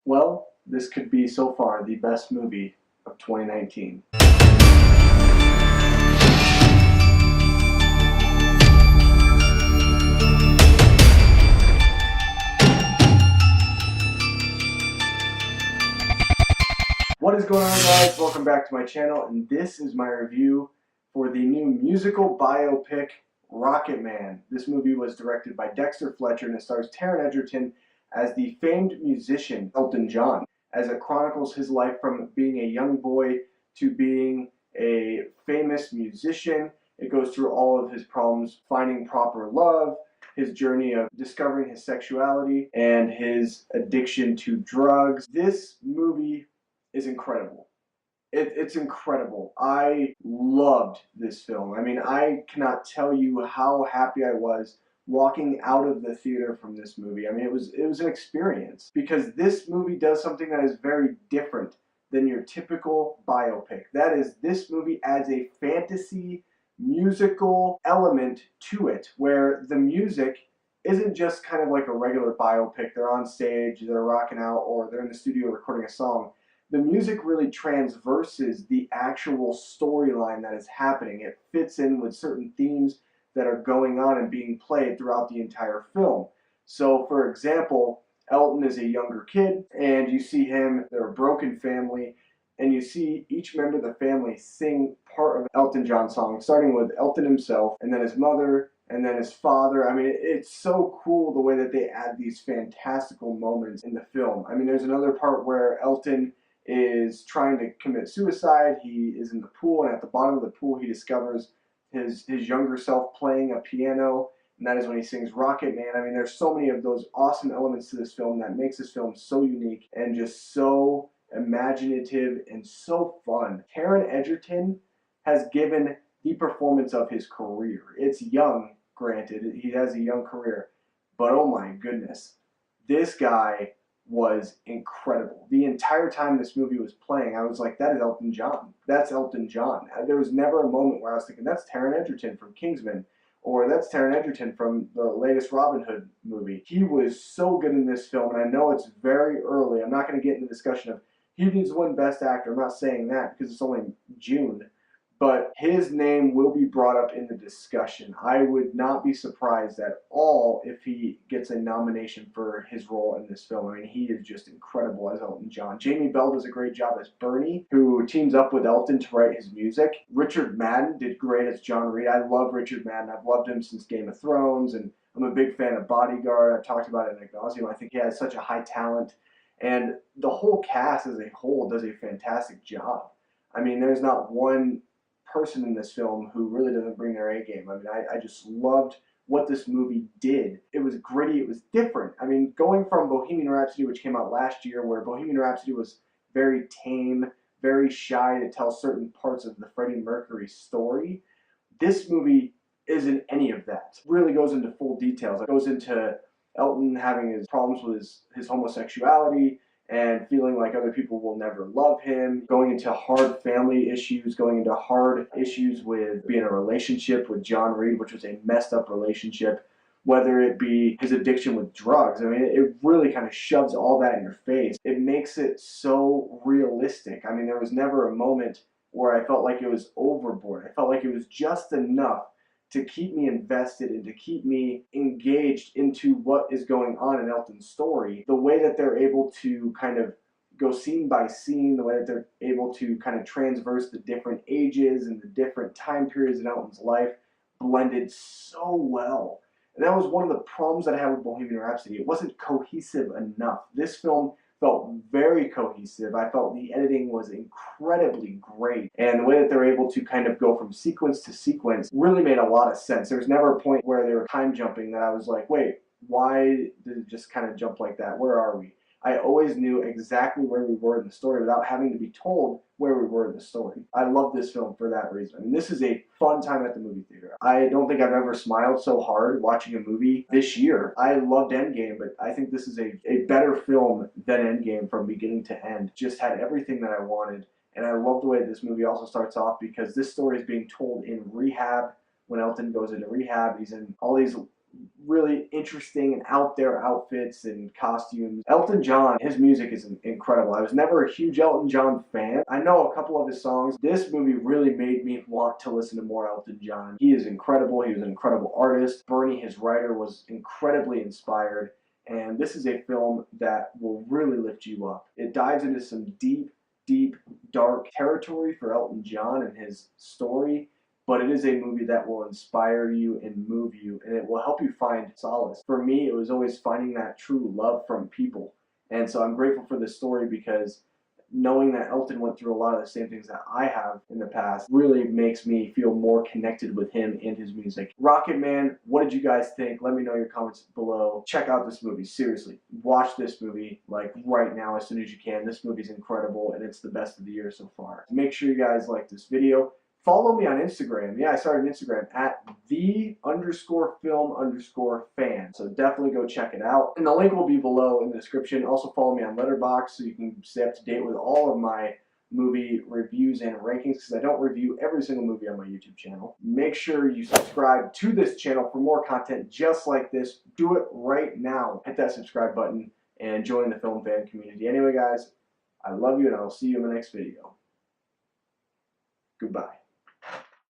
Well, this could be so far the best movie of 2019. What is going on, guys? Welcome back to my channel, and this is my review for the new musical biopic Rocketman. This movie was directed by Dexter Fletcher and it stars Taron Egerton as the famed musician Elton John, as it chronicles his life from being a young boy to being a famous musician. It goes through all of his problems finding proper love, his journey of discovering his sexuality, and his addiction to drugs. This movie is incredible. It's incredible. I loved this film. I mean, I cannot tell you how happy I was walking out of the theater from this movie. I mean, it was an experience because this movie does something that is very different than your typical biopic. That is, this movie adds a fantasy musical element to it where the music isn't just kind of like a regular biopic. They're on stage, they're rocking out, or they're in the studio recording a song. The music really transverses the actual storyline that is happening. It fits in with certain themes that are going on and being played throughout the entire film. So, for example, Elton is a younger kid, and you see him, they're a broken family, and you see each member of the family sing part of Elton John song, starting with Elton himself, and then his mother, and then his father. I mean, it's so cool the way that they add these fantastical moments in the film. I mean, there's another part where Elton is trying to commit suicide. He is in the pool, and at the bottom of the pool, he discovers his younger self playing a piano, and that is when he sings Rocketman. I mean, there's so many of those awesome elements to this film that makes this film so unique and just so imaginative and so fun. Taron Egerton has given the performance of his career. It's young, granted, he has a young career, but oh my goodness, this guy was incredible. The entire time this movie was playing, I was like, that is Elton John. That's Elton John. There was never a moment where I was thinking, that's Taron Egerton from Kingsman, or that's Taron Egerton from the latest Robin Hood movie. He was so good in this film, and I know it's very early. I'm not going to get into the discussion of he needs to win Best Actor. I'm not saying that because it's only June. But his name will be brought up in the discussion. I would not be surprised at all if he gets a nomination for his role in this film. I mean, he is just incredible as Elton John. Jamie Bell does a great job as Bernie, who teams up with Elton to write his music. Richard Madden did great as John Reed. I love Richard Madden. I've loved him since Game of Thrones, and I'm a big fan of Bodyguard. I've talked about it in nauseam. I think he has such a high talent, and the whole cast as a whole does a fantastic job. I mean, there's not one person in this film who really doesn't bring their A game. I mean, I just loved what this movie did. It was gritty, it was different. I mean, going from Bohemian Rhapsody, which came out last year, where Bohemian Rhapsody was very tame, very shy to tell certain parts of the Freddie Mercury story, this movie isn't any of that. It really goes into full details. It goes into Elton having his problems with his homosexuality, and feeling like other people will never love him, going into hard family issues, going into hard issues with being in a relationship with John Reed, which was a messed up relationship, whether it be his addiction with drugs. I mean, it really kind of shoves all that in your face. It makes it so realistic. I mean, there was never a moment where I felt like it was overboard. I felt like it was just enough to keep me invested and to keep me engaged into what is going on in Elton's story. The way that they're able to kind of go scene by scene, the way that they're able to kind of transverse the different ages and the different time periods in Elton's life blended so well. And that was one of the problems that I had with Bohemian Rhapsody. It wasn't cohesive enough. This film felt very cohesive. I felt the editing was incredibly great, and the way that they're able to kind of go from sequence to sequence really made a lot of sense. There was never a point where they were time jumping that I was like, wait, why did it just kind of jump like that? Where are we? I always knew exactly where we were in the story without having to be told where we were in the story. I love this film for that reason. I mean, this is a fun time at the movie theater. I don't think I've ever smiled so hard watching a movie this year. I loved Endgame, but I think this is a better film than Endgame from beginning to end. Just had everything that I wanted. And I love the way this movie also starts off because this story is being told in rehab. When Elton goes into rehab, he's in all these really interesting and out there outfits and costumes. Elton John, his music is incredible. I was never a huge Elton John fan. I know a couple of his songs. This movie really made me want to listen to more Elton John. He is incredible. He was an incredible artist. Bernie, his writer, was incredibly inspired. And this is a film that will really lift you up. It dives into some deep, dark territory for Elton John and his story, but it is a movie that will inspire you and move you, and it will help you find solace. For me, it was always finding that true love from people. And so I'm grateful for this story because knowing that Elton went through a lot of the same things that I have in the past really makes me feel more connected with him and his music. Rocketman, what did you guys think? Let me know in your comments below. Check out this movie. Seriously, watch this movie like right now as soon as you can. This movie's incredible and it's the best of the year so far. Make sure you guys like this video. Follow me on Instagram. Yeah, I started Instagram at _film_fan. So definitely go check it out. And the link will be below in the description. Also follow me on Letterboxd so you can stay up to date with all of my movie reviews and rankings because I don't review every single movie on my YouTube channel. Make sure you subscribe to this channel for more content just like this. Do it right now. Hit that subscribe button and join the film fan community. Anyway, guys, I love you and I'll see you in the next video. Goodbye.